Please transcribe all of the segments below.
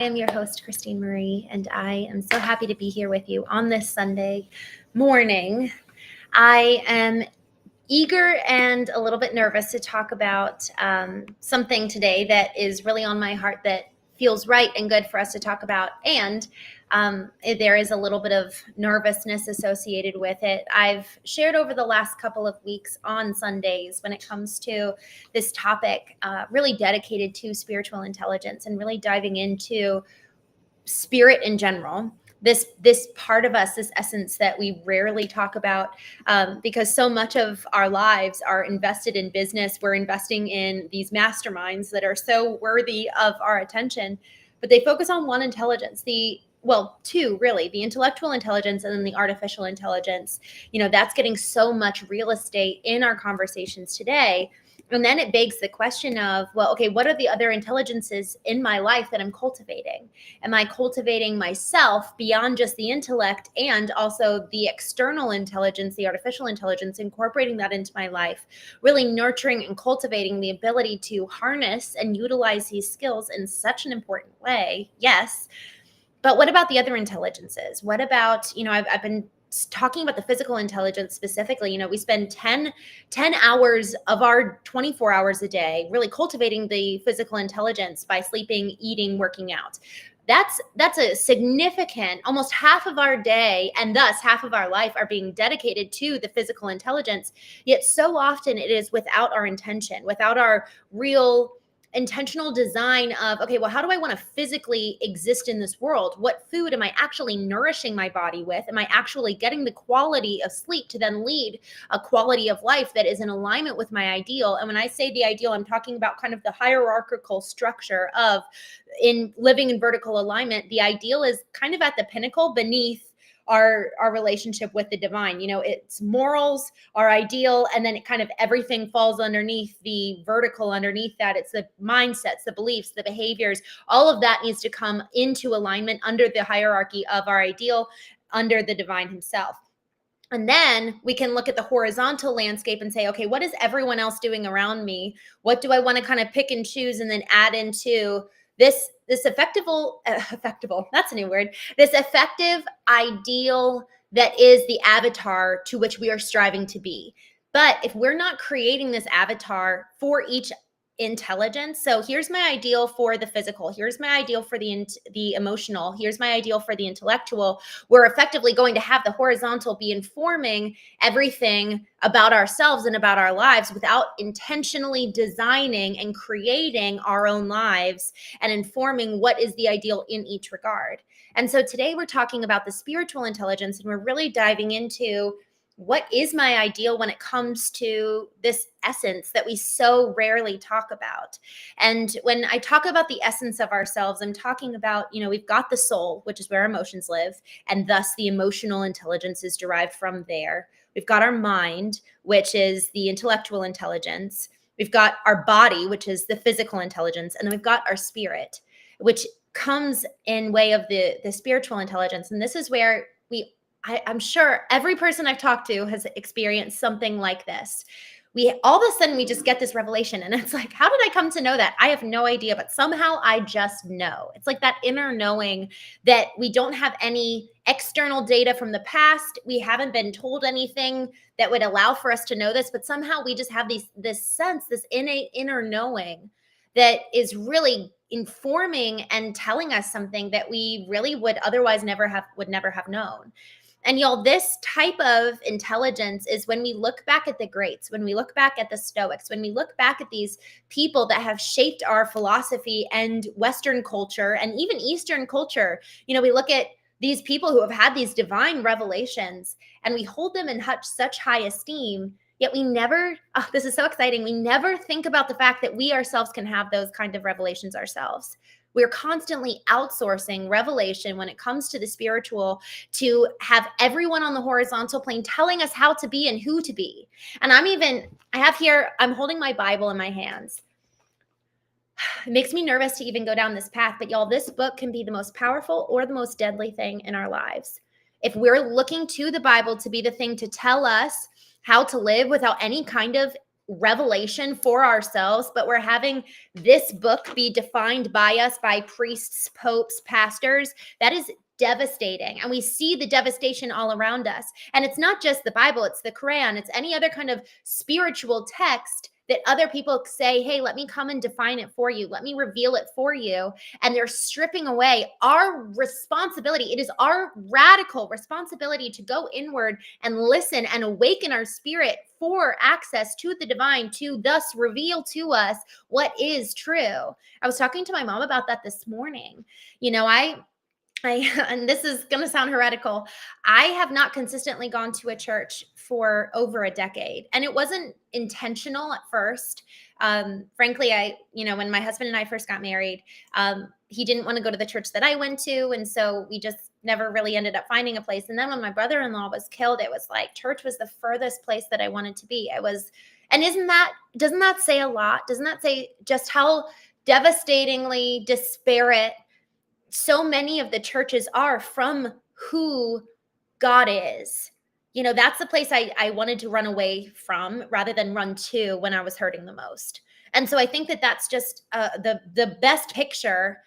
I am your host, Christine Marie, and I am so happy to be here with you on this Sunday morning. I am eager and a little bit nervous to talk about something today that is really on my heart that feels right and good for us to talk about. And there is a little bit of nervousness associated with it. I've shared over the last couple of weeks on Sundays when it comes to this topic, really dedicated to spiritual intelligence and really diving into spirit in general. This part of us, this essence that we rarely talk about, because so much of our lives are invested in business. We're investing in these masterminds that are so worthy of our attention, but they focus on one intelligence, two really, the intellectual intelligence and then the artificial intelligence. That's getting so much real estate in our conversations today. And then it begs the question of, well, okay, what are the other intelligences in my life that I'm cultivating? Am I cultivating myself beyond just the intellect and also the external intelligence, the artificial intelligence, incorporating that into my life, really nurturing and cultivating the ability to harness and utilize these skills in such an important way? Yes. But what about the other intelligences? What about, I've been talking about the physical intelligence specifically. We spend 10 hours of our 24 hours a day really cultivating the physical intelligence by sleeping, eating, working out. That's a significant, almost half of our day, and thus half of our life are being dedicated to the physical intelligence. Yet so often it is without our intention, without our real intentional design of, okay, well, how do I want to physically exist in this world? What food am I actually nourishing my body with? Am I actually getting the quality of sleep to then lead a quality of life that is in alignment with my ideal? And when I say the ideal, I'm talking about kind of the hierarchical structure of in living in vertical alignment. The ideal is kind of at the pinnacle beneath our relationship with the divine. It's morals, our ideal, and then it kind of everything falls underneath the vertical. Underneath that, it's the mindsets, the beliefs, the behaviors. All of that needs to come into alignment under the hierarchy of our ideal, under the divine himself. And then we can look at the horizontal landscape and say, okay, what is everyone else doing around me? What do I want to kind of pick and choose and then add into this effective, that's a new word, this effective ideal that is the avatar to which we are striving to be. But if we're not creating this avatar for each intelligence, so here's my ideal for the physical, here's my ideal for the emotional, here's my ideal for the intellectual, we're effectively going to have the horizontal be informing everything about ourselves and about our lives without intentionally designing and creating our own lives and informing what is the ideal in each regard. And so today we're talking about the spiritual intelligence, and we're really diving into what is my ideal when it comes to this essence that we so rarely talk about. And when I talk about the essence of ourselves, I'm talking about, we've got the soul, which is where emotions live, and thus the emotional intelligence is derived from there. We've got our mind, which is the intellectual intelligence. We've got our body, which is the physical intelligence. And then we've got our spirit, which comes in way of the spiritual intelligence. And this is where I'm sure every person I've talked to has experienced something like this. All of a sudden we just get this revelation, and it's like, how did I come to know that? I have no idea, but somehow I just know. It's like that inner knowing that we don't have any external data from the past. We haven't been told anything that would allow for us to know this, but somehow we just have this sense, this innate inner knowing that is really informing and telling us something that we really would otherwise never have known. And y'all, this type of intelligence is when we look back at the greats, when we look back at the Stoics, when we look back at these people that have shaped our philosophy and Western culture and even Eastern culture. We look at these people who have had these divine revelations and we hold them in such high esteem, yet we never, this is so exciting, we never think about the fact that we ourselves can have those kind of revelations ourselves. We're constantly outsourcing revelation when it comes to the spiritual to have everyone on the horizontal plane telling us how to be and who to be. And I'm holding my Bible in my hands. It makes me nervous to even go down this path, but y'all, this book can be the most powerful or the most deadly thing in our lives. If we're looking to the Bible to be the thing to tell us how to live without any kind of revelation for ourselves, but we're having this book be defined by us, by priests, popes, pastors. That is devastating. And we see the devastation all around us. And it's not just the Bible, it's the Quran, it's any other kind of spiritual text that other people say, hey, let me come and define it for you. Let me reveal it for you. And they're stripping away our responsibility. It is our radical responsibility to go inward and listen and awaken our spirit for access to the divine, to thus reveal to us what is true. I was talking to my mom about that this morning. And this is going to sound heretical. I have not consistently gone to a church for over a decade, and it wasn't intentional at first. Frankly, when my husband and I first got married, he didn't want to go to the church that I went to. And so we just never really ended up finding a place. And then when my brother-in-law was killed, it was like church was the furthest place that I wanted to be. And doesn't that say a lot? Doesn't that say just how devastatingly disparate so many of the churches are from who God is? That's the place I wanted to run away from rather than run to when I was hurting the most. And so I think that that's just the best picture,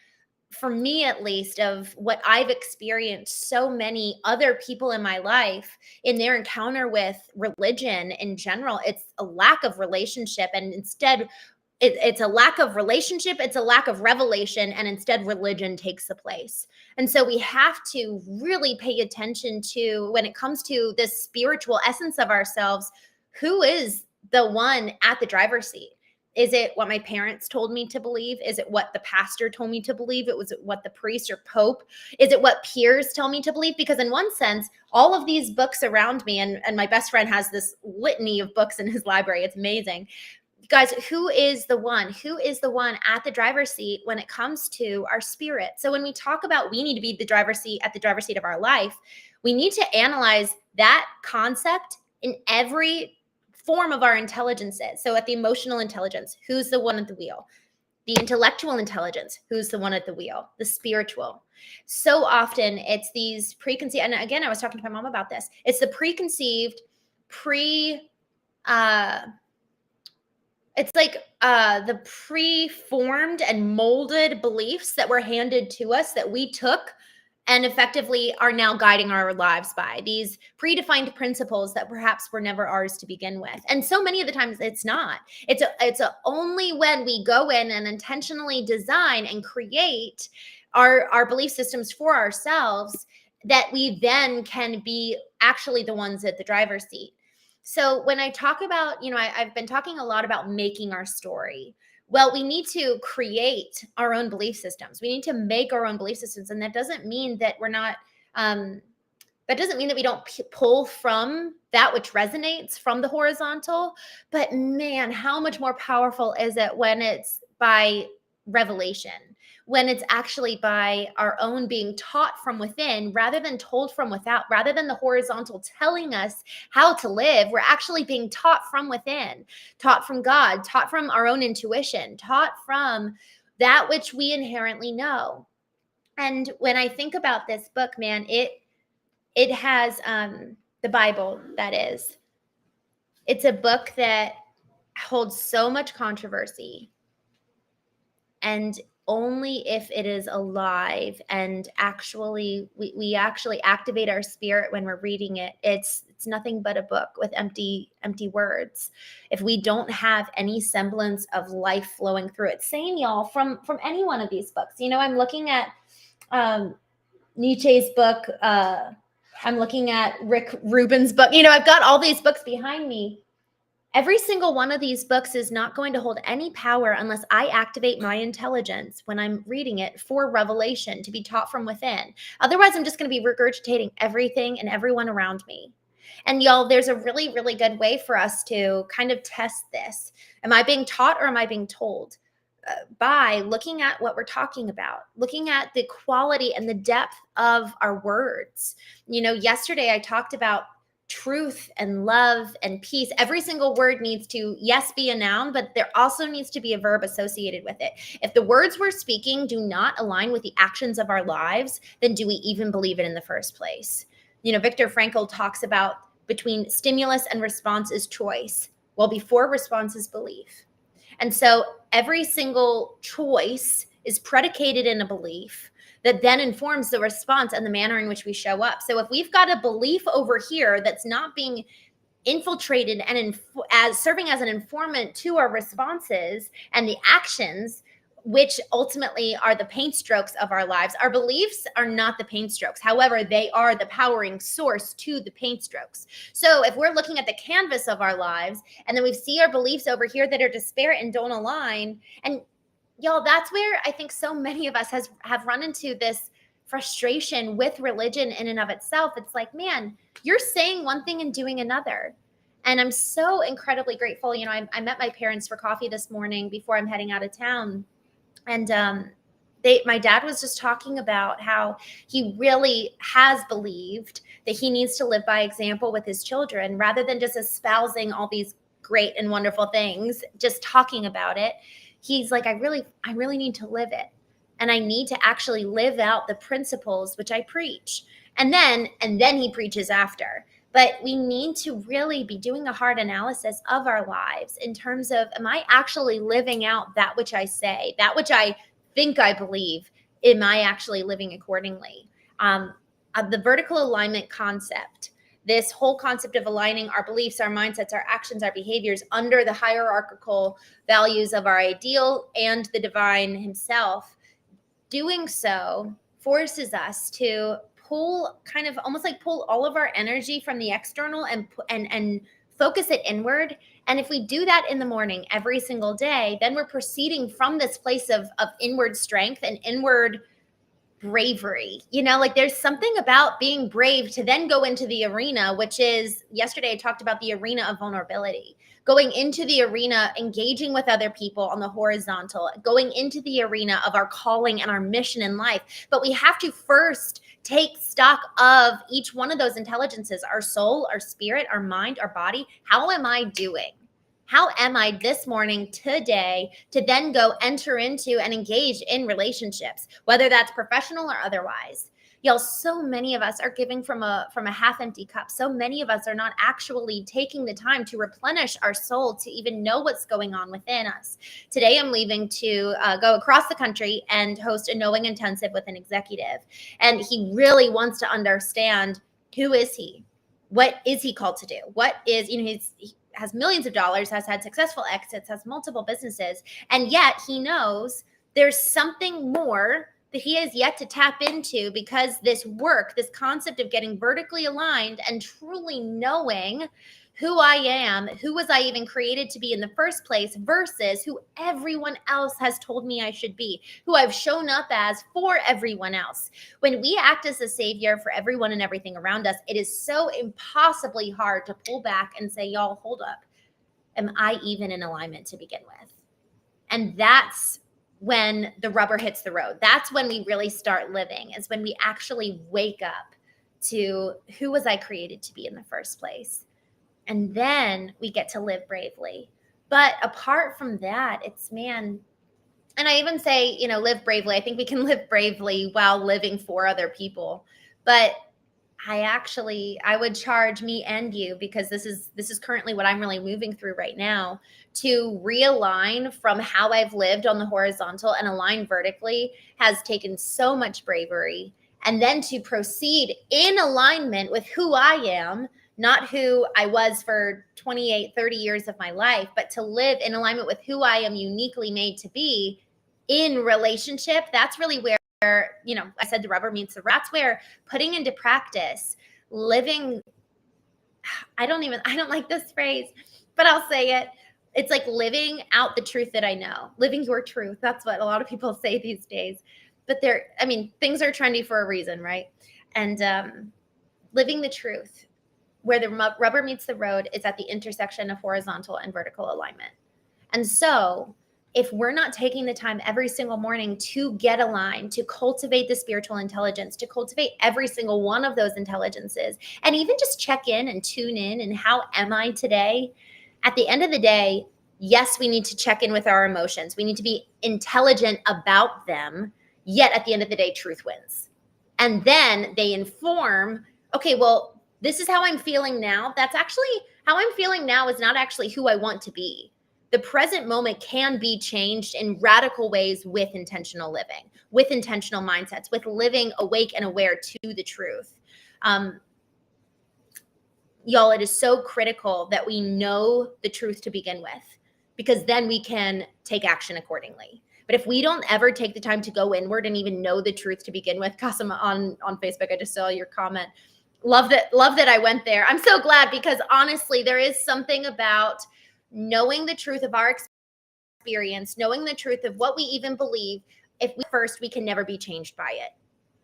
for me at least, of what I've experienced so many other people in my life in their encounter with religion in general. It's a lack of relationship, and instead it's a lack of relationship, it's a lack of revelation, and instead religion takes the place. And so we have to really pay attention to, when it comes to this spiritual essence of ourselves, who is the one at the driver's seat? Is it what my parents told me to believe? Is it what the pastor told me to believe? Was it what the priest or pope? Is it what peers tell me to believe? Because in one sense, all of these books around me, and my best friend has this litany of books in his library. It's amazing. Guys, who is the one? Who is the one at the driver's seat when it comes to our spirit? So when we talk about we need to be the driver's seat at the driver's seat of our life, we need to analyze that concept in every form of our intelligences. So at the emotional intelligence, who's the one at the wheel? The intellectual intelligence, who's the one at the wheel? The spiritual. So often it's these preconceived, and again, I was talking to my mom about this. It's the preconceived, it's like the preformed and molded beliefs that were handed to us that we took and effectively are now guiding our lives by. These predefined principles that perhaps were never ours to begin with. And so many of the times it's not. It's only when we go in and intentionally design and create our belief systems for ourselves that we then can be actually the ones at the driver's seat. So when I talk about, I've been talking a lot about making our story. Well, we need to create our own belief systems. We need to make our own belief systems. And that doesn't mean that we're not, that doesn't mean that we don't pull from that which resonates from the horizontal. But man, how much more powerful is it when it's by revelation, when it's actually by our own being taught from within rather than told from without, rather than the horizontal telling us how to live. We're actually being taught from within, taught from God, taught from our own intuition, taught from that which we inherently know. And when I think about this book, man, it has the Bible, that is. It's a book that holds so much controversy. And only if it is alive and actually we actually activate our spirit when we're reading it, it's nothing but a book with empty words. If we don't have any semblance of life flowing through it, same y'all from any one of these books. I'm looking at Nietzsche's book. I'm looking at Rick Rubin's book. I've got all these books behind me. Every single one of these books is not going to hold any power unless I activate my intelligence when I'm reading it for revelation, to be taught from within. Otherwise, I'm just going to be regurgitating everything and everyone around me. And y'all, there's a really, really good way for us to kind of test this. Am I being taught or am I being told? By looking at what we're talking about, looking at the quality and the depth of our words. Yesterday I talked about truth and love and peace. Every single word needs to, yes, be a noun, but there also needs to be a verb associated with it. If the words we're speaking do not align with the actions of our lives, then do we even believe it in the first place? Viktor Frankl talks about between stimulus and response is choice. Well, before response is belief. And so every single choice is predicated in a belief that then informs the response and the manner in which we show up. So if we've got a belief over here that's not being infiltrated and as serving as an informant to our responses and the actions, which ultimately are the paint strokes of our lives. Our beliefs are not the paint strokes. However, they are the powering source to the paint strokes. So if we're looking at the canvas of our lives and then we see our beliefs over here that are disparate and don't align, and y'all, that's where I think so many of us have run into this frustration with religion in and of itself. It's like, man, you're saying one thing and doing another. And I'm so incredibly grateful. You know, I met my parents for coffee this morning before I'm heading out of town. And my dad was just talking about how he really has believed that he needs to live by example with his children rather than just espousing all these great and wonderful things, just talking about it. He's like, I really need to live it. And I need to actually live out the principles which I preach. And then he preaches after. But we need to really be doing a hard analysis of our lives in terms of, am I actually living out that which I say, that which I think I believe? Am I actually living accordingly? The vertical alignment concept, this whole concept of aligning our beliefs, our mindsets, our actions, our behaviors under the hierarchical values of our ideal and the divine himself, doing so forces us to pull all of our energy from the external and focus it inward. And if we do that in the morning every single day, then we're proceeding from this place of inward strength and inward bravery. You know, like there's something about being brave to then go into the arena, which is, yesterday I talked about the arena of vulnerability. Going into the arena, engaging with other people on the horizontal, going into the arena of our calling and our mission in life. But we have to first take stock of each one of those intelligences, our soul, our spirit, our mind, our body. How am I doing? How am I this morning, today, to then go enter into and engage in relationships, whether that's professional or otherwise? Y'all, so many of us are giving from a half empty cup. So many of us are not actually taking the time to replenish our soul to even know what's going on within us. Today, I'm leaving to go across the country and host a knowing intensive with an executive. And he really wants to understand, who is he? What is he called to do? What is, you know, he has millions of dollars, has had successful exits, has multiple businesses, and yet he knows there's something more that he has yet to tap into, because this work, this concept of getting vertically aligned and truly knowing who I am, who was I even created to be in the first place, versus who everyone else has told me I should be, who I've shown up as for everyone else. When we act as a savior for everyone and everything around us, it is so impossibly hard to pull back and say, y'all, hold up. Am I even in alignment to begin with? And that's when the rubber hits the road. That's when we really start living, is when we actually wake up to, who was I created to be in the first place? And then we get to live bravely. But apart from that, it's, man, and I even say, you know, live bravely. I think we can live bravely while living for other people. But I would charge me and you, because this is currently what I'm really moving through right now, to realign from how I've lived on the horizontal and align vertically has taken so much bravery. And then to proceed in alignment with who I am, not who I was for 28, 30 years of my life, but to live in alignment with who I am uniquely made to be in relationship. That's really where, you know, I said the rubber meets the road. That's where putting into practice, living, I don't like this phrase, but I'll say it. It's like living out the truth that I know, living your truth. That's what a lot of people say these days. But things are trendy for a reason, right? And living the truth, where the rubber meets the road, is at the intersection of horizontal and vertical alignment. And so if we're not taking the time every single morning to get aligned, to cultivate the spiritual intelligence, to cultivate every single one of those intelligences, and even just check in and tune in, and how am I today? At the end of the day, yes, we need to check in with our emotions. We need to be intelligent about them. Yet at the end of the day, truth wins. And then they inform, okay, well, this is how I'm feeling now. That's actually How I'm feeling now is not actually who I want to be. The present moment can be changed in radical ways with intentional living, with intentional mindsets, with living awake and aware to the truth. Y'all, it is so critical that we know the truth to begin with, because then we can take action accordingly. But if we don't ever take the time to go inward and even know the truth to begin with, Kassim on Facebook, I just saw your comment. Love that I went there. I'm so glad, because honestly, there is something about knowing the truth of our experience, knowing the truth of what we even believe. If we first, we can never be changed by it.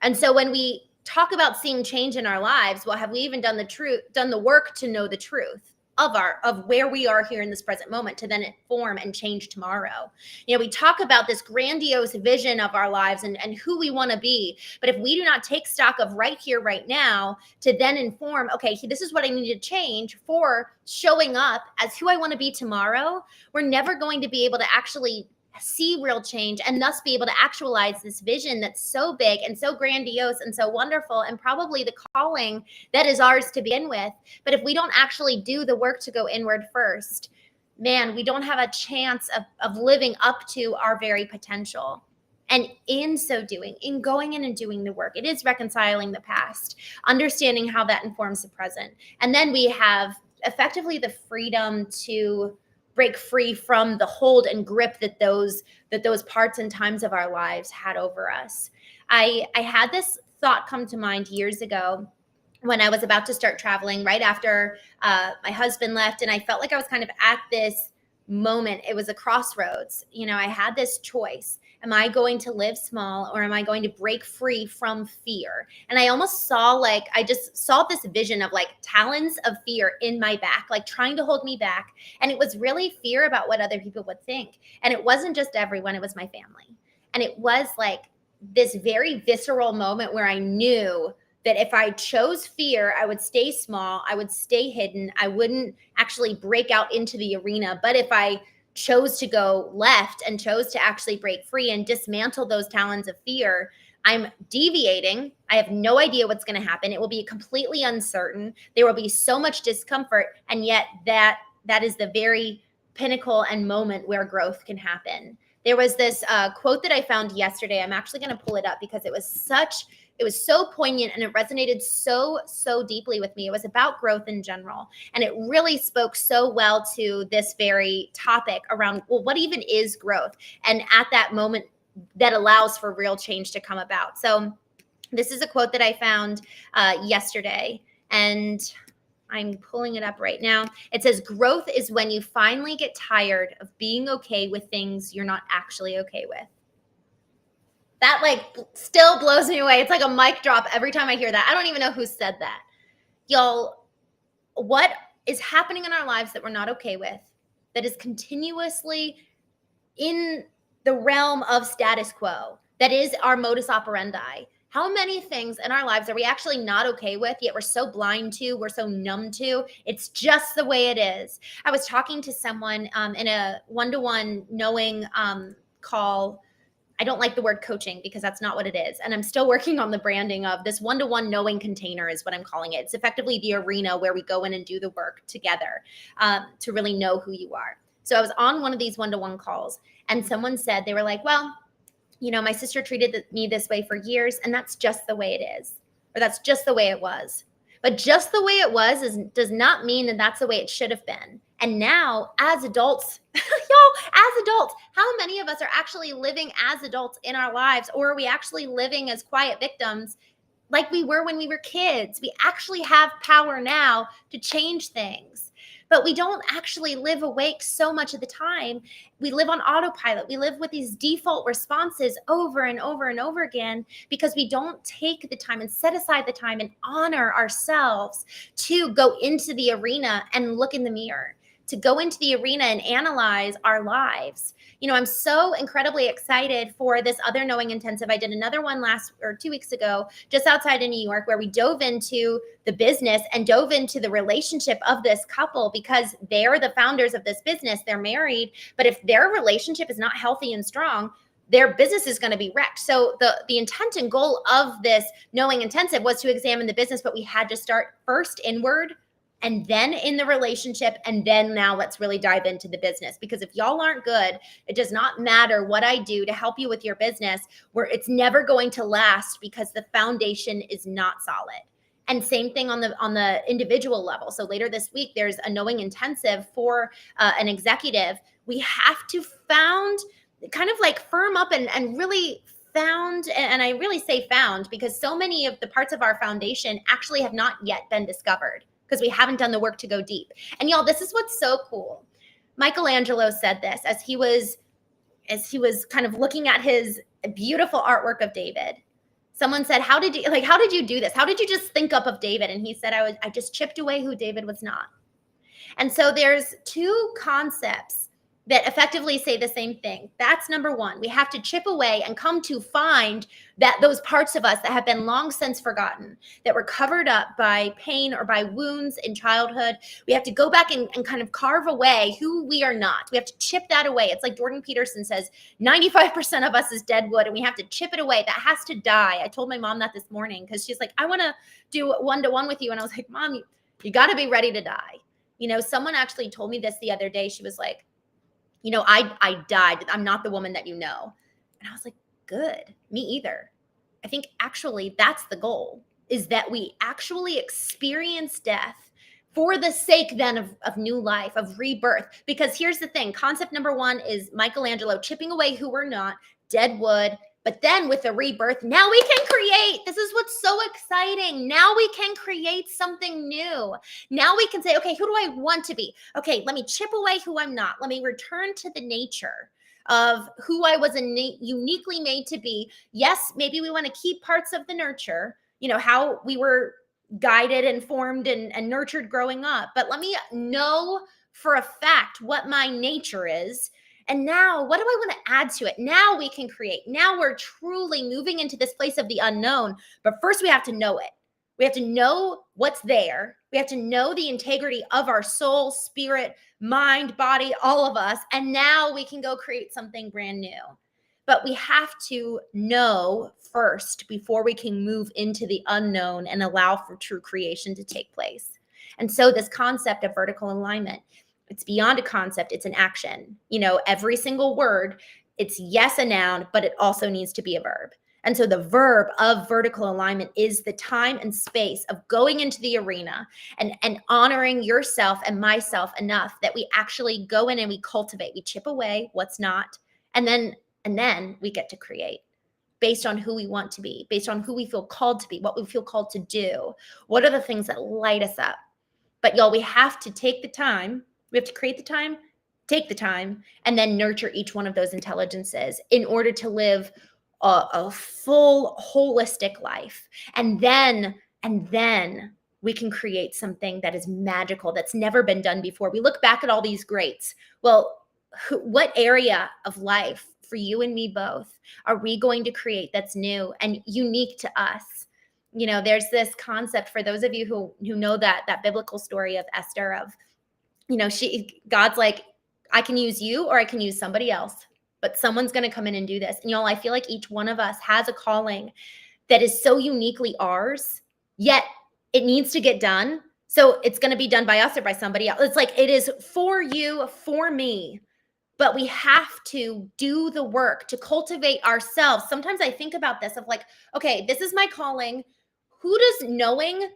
And so when we talk about seeing change in our lives, well, have we even done the work to know the truth of where we are here in this present moment to then inform and change tomorrow? You know, we talk about this grandiose vision of our lives and who we want to be, but if we do not take stock of right here, right now, to then inform, okay, this is what I need to change for showing up as who I want to be tomorrow, we're never going to be able to actually see real change and thus be able to actualize this vision that's so big and so grandiose and so wonderful, and probably the calling that is ours to begin with. But if we don't actually do the work to go inward first, man, we don't have a chance of living up to our very potential. And in so doing, in going in and doing the work, it is reconciling the past, understanding how that informs the present. And then we have effectively the freedom to break free from the hold and grip that those parts and times of our lives had over us. I had this thought come to mind years ago when I was about to start traveling, right after my husband left, and I felt like I was kind of at this moment. It was a crossroads. You know, I had this choice. Am I going to live small, or am I going to break free from fear? And I almost saw I just saw this vision of talons of fear in my back, trying to hold me back. And it was really fear about what other people would think. And it wasn't just everyone, it was my family. And it was this very visceral moment where I knew that if I chose fear, I would stay small, I would stay hidden, I wouldn't actually break out into the arena. But if I chose to go left and chose to actually break free and dismantle those talons of fear, I'm deviating. I have no idea what's going to happen. It will be completely uncertain. There will be so much discomfort. And yet that is the very pinnacle and moment where growth can happen. There was this quote that I found yesterday. I'm actually going to pull it up because it was so poignant and it resonated so deeply with me. It was about growth in general. And it really spoke so well to this very topic around, well, what even is growth? And at that moment that allows for real change to come about. So this is a quote that I found yesterday, and I'm pulling it up right now. It says, growth is when you finally get tired of being okay with things you're not actually okay with. That still blows me away. It's like a mic drop every time I hear that. I don't even know who said that. Y'all, what is happening in our lives that we're not okay with, that is continuously in the realm of status quo, that is our modus operandi? How many things in our lives are we actually not okay with, yet we're so blind to, we're so numb to? It's just the way it is. I was talking to someone in a one-to-one knowing call. I don't like the word coaching because that's not what it is. And I'm still working on the branding of this one-to-one knowing container is what I'm calling it. It's effectively the arena where we go in and do the work together to really know who you are. So I was on one of these one-to-one calls, and someone said, they were like, well, you know, my sister treated me this way for years, and that's just the way it is, or that's just the way it was. But just the way it was does not mean that that's the way it should have been. And now, as adults, y'all, as adults, how many of us are actually living as adults in our lives, or are we actually living as quiet victims like we were when we were kids? We actually have power now to change things. But we don't actually live awake so much of the time. We live on autopilot. We live with these default responses over and over and over again because we don't take the time and set aside the time and honor ourselves to go into the arena and look in the mirror, to go into the arena and analyze our lives. You know, I'm so incredibly excited for this other Knowing Intensive. I did another one 2 weeks ago, just outside of New York, where we dove into the business and dove into the relationship of this couple, because they're the founders of this business. They're married, but if their relationship is not healthy and strong, their business is going to be wrecked. So the intent and goal of this Knowing Intensive was to examine the business, but we had to start first inward and then in the relationship, and then now let's really dive into the business. Because if y'all aren't good, it does not matter what I do to help you with your business, where it's never going to last because the foundation is not solid. And same thing on the individual level. So later this week, there's a knowing intensive for an executive. We have to kind of like firm up and really found, and I really say found because so many of the parts of our foundation actually have not yet been discovered because we haven't done the work to go deep. And y'all, this is what's so cool. Michelangelo said this as he was kind of looking at his beautiful artwork of David. Someone said, how did you do this? How did you just think up of David? And he said, I just chipped away who David was not. And so there's two concepts that effectively say the same thing. That's number one. We have to chip away and come to find that those parts of us that have been long since forgotten, that were covered up by pain or by wounds in childhood. We have to go back and kind of carve away who we are not. We have to chip that away. It's like Jordan Peterson says, 95% of us is dead wood, and we have to chip it away. That has to die. I told my mom that this morning because she's like, I want to do one-to-one with you. And I was like, Mom, you got to be ready to die. Someone actually told me this the other day. She was like, I died. I'm not the woman that you know. And I was like, good. Me either. I think actually that's the goal, is that we actually experience death for the sake then of new life, of rebirth. Because here's the thing. Concept number one is Michelangelo chipping away who we're not, dead wood. But then with the rebirth, now we can create. This is what's so exciting. Now we can create something new. Now we can say, okay, who do I want to be? Okay, let me chip away who I'm not. Let me return to the nature of who I was uniquely made to be. Yes, maybe we want to keep parts of the nurture, how we were guided and formed and nurtured growing up. But let me know for a fact what my nature is. And now, what do I want to add to it? Now we can create. Now we're truly moving into this place of the unknown. But first, we have to know it. We have to know what's there. We have to know the integrity of our soul, spirit, mind, body, all of us. And now we can go create something brand new. But we have to know first before we can move into the unknown and allow for true creation to take place. And so this concept of vertical alignment, it's beyond a concept, it's an action. Every single word, it's yes, a noun, but it also needs to be a verb. And so the verb of vertical alignment is the time and space of going into the arena and honoring yourself and myself enough that we actually go in and we cultivate, we chip away what's not, and then we get to create based on who we want to be, based on who we feel called to be, what we feel called to do. What are the things that light us up? But y'all, we have to take the time. We have to create the time, take the time, and then nurture each one of those intelligences in order to live a full, holistic life. And then we can create something that is magical, that's never been done before. We look back at all these greats. Well, what area of life for you and me both are we going to create that's new and unique to us? There's this concept for those of you who know that biblical story of Esther of, God's like, I can use you or I can use somebody else, but someone's going to come in and do this. And y'all, I feel like each one of us has a calling that is so uniquely ours, yet it needs to get done. So it's going to be done by us or by somebody else. It's like, it is for you, for me, but we have to do the work to cultivate ourselves. Sometimes I think about this of like, okay, this is my calling. Who does knowing,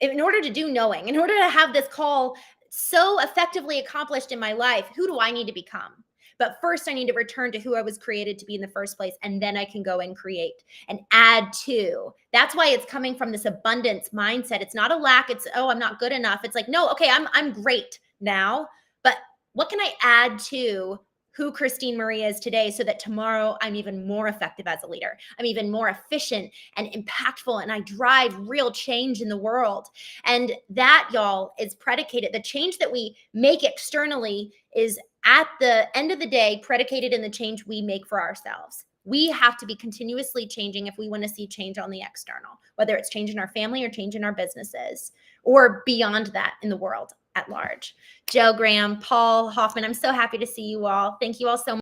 in order to do knowing, in order to have this call so effectively accomplished in my life, who do I need to become? But first I need to return to who I was created to be in the first place. And then I can go and create and add to. That's why it's coming from this abundance mindset. It's not a lack. It's, oh, I'm not good enough. It's like, no, okay, I'm great now, but what can I add to who Christine Marie is today so that tomorrow I'm even more effective as a leader. I'm even more efficient and impactful, and I drive real change in the world. And that, y'all, is predicated. The change that we make externally is at the end of the day predicated in the change we make for ourselves. We have to be continuously changing if we want to see change on the external, whether it's change in our family or change in our businesses or beyond that in the world at large. Joe Graham, Paul Hoffman, I'm so happy to see you all. Thank you all so much.